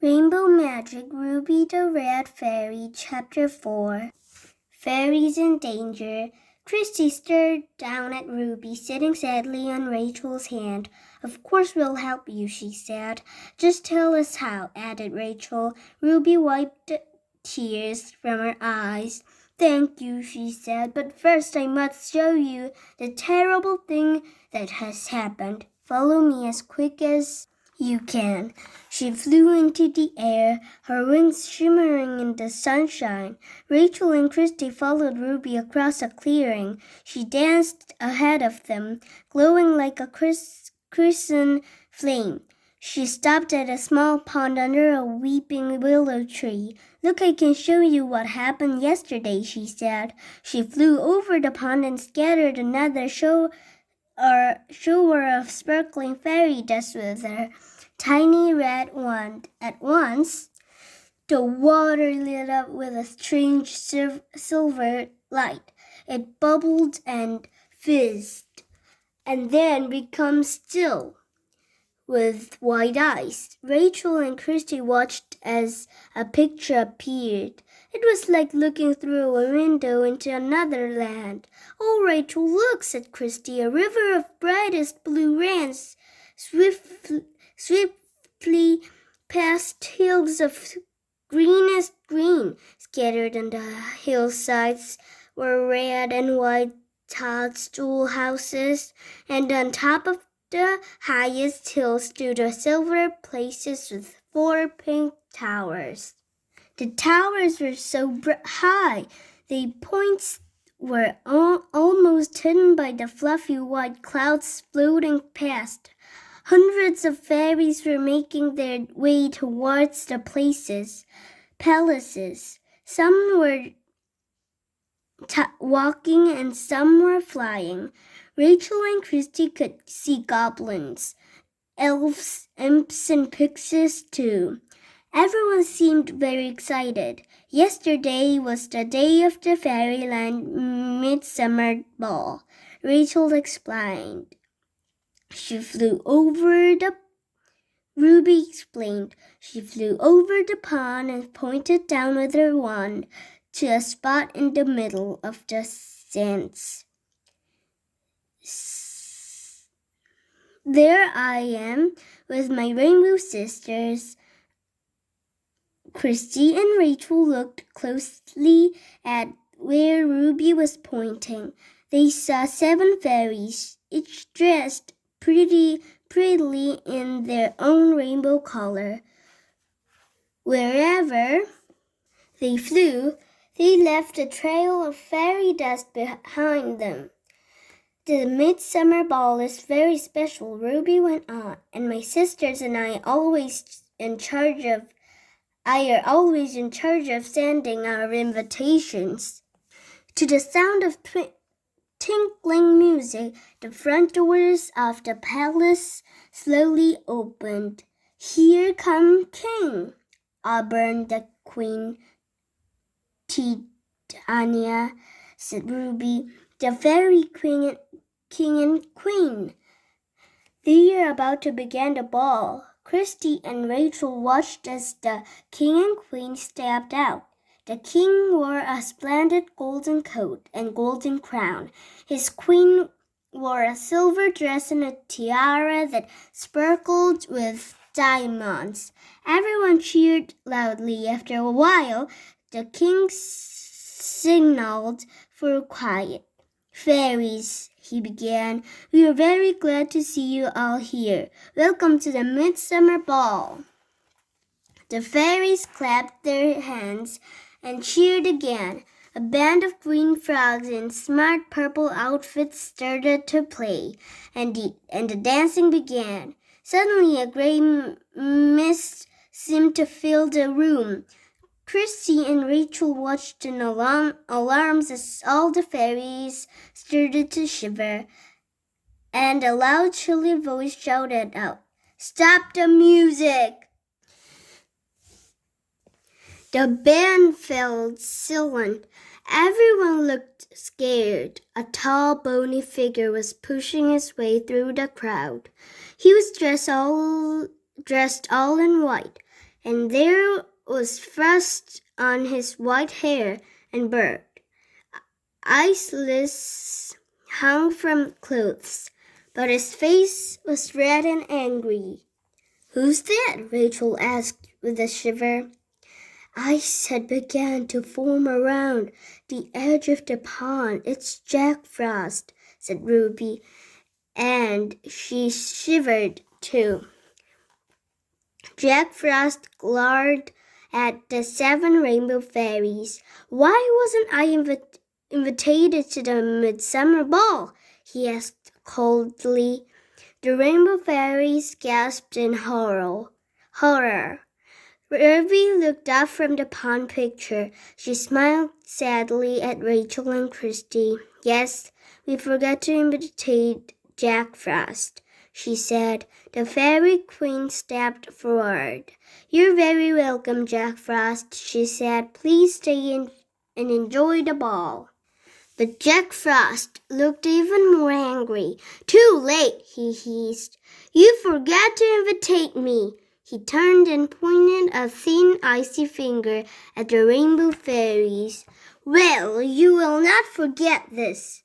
Rainbow Magic, Ruby the Red Fairy, Chapter 4. Fairies in Danger. Christy stared down at Ruby, sitting sadly on Rachel's hand. "Of course we'll help you," she said. "Just tell us how," added Rachel. Ruby wiped tears from her eyes. "Thank you," she said, "but first I must show you the terrible thing that has happened. Follow me as quick as you can." She flew into the air, her wings shimmering in the sunshine. Rachel and Christy followed Ruby across a clearing. She danced ahead of them, glowing like a crescent flame. She stopped at a small pond under a weeping willow tree. "Look, I can show you what happened yesterday," she said. She flew over the pond and scattered another shower of sparkling fairy dust with her tiny red wand. At once, the water lit up with a strange silver light. It bubbled and fizzed, and then became still with wide eyes. Rachel and Christy watched as a picture appeared. It was like looking through a window into another land. "Oh, Rachel, look," said Christy. "A river of brightest blue ran swiftly past hills of greenest green. Scattered on the hillsides were red and white toadstool houses, and on top of the highest hill stood a silver palace with 4 pink towers. The towers were so high, their points were almost hidden by the fluffy white clouds floating past. Hundreds of fairies were making their way towards the palaces. Some were walking and some were flying. Rachel and Christy could see goblins, elves, imps, and pixies too. Everyone seemed very excited. Yesterday was the day of the Fairyland Midsummer Ball, Rachel explained. Ruby explained. She flew over the pond and pointed down with her wand to a spot in the middle of the sands. "There I am with my rainbow sisters." Christy and Rachel looked closely at where Ruby was pointing. They saw 7 fairies, each dressed prettily in their own rainbow color. Wherever they flew, they left a trail of fairy dust behind them. "The Midsummer Ball is very special," Ruby went on, "and my sisters and I are always in charge of sending our invitations." To the sound of tinkling music, the front doors of the palace slowly opened. "Here come King Auburn, the Queen Titania," said Ruby, "the fairy king and queen. They are about to begin the ball." Christy and Rachel watched as the king and queen stepped out. The king wore a splendid golden coat and golden crown. His queen wore a silver dress and a tiara that sparkled with diamonds. Everyone cheered loudly. After a while, the king signaled for quiet. "Fairies," he began, "we are very glad to see you all here. Welcome to the Midsummer Ball." The fairies clapped their hands and cheered again. A band of green frogs in smart purple outfits started to play, and the dancing began. Suddenly, a gray mist seemed to fill the room. Christy and Rachel watched in alarms as all the fairies started to shiver, and a loud, chilly voice shouted out, "Stop the music!" The band fell silent. Everyone looked scared. A tall, bony figure was pushing his way through the crowd. He was dressed all in white. and there was frost on his white hair and beard. Iceless hung from clothes, but his face was red and angry. "Who's that?" Rachel asked with a shiver. Ice had begun to form around the edge of the pond. "It's Jack Frost," said Ruby, and she shivered too. Jack Frost glared at the 7 rainbow fairies. "Why wasn't I invited to the midsummer ball?" he asked coldly. The rainbow fairies gasped in horror. Ruby looked up from the pond picture. She smiled sadly at Rachel and Christy. "Yes, we forgot to invitate Jack Frost," she said. The Fairy Queen stepped forward. "You're very welcome, Jack Frost," she said. "Please stay in and enjoy the ball." But Jack Frost looked even more angry. "Too late," he hissed. "You forgot to invitate me." He turned and pointed a thin, icy finger at the rainbow fairies. "Well, you will not forget this,"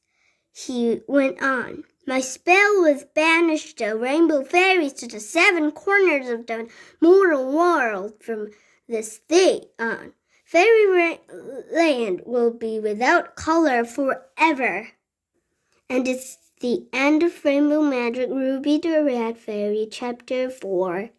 he went on. "My spell will banish the rainbow fairies to the 7 corners of the mortal world from this day on. Fairyland will be without color forever." And it's the end of Rainbow Magic Ruby the Red Fairy, Chapter 4.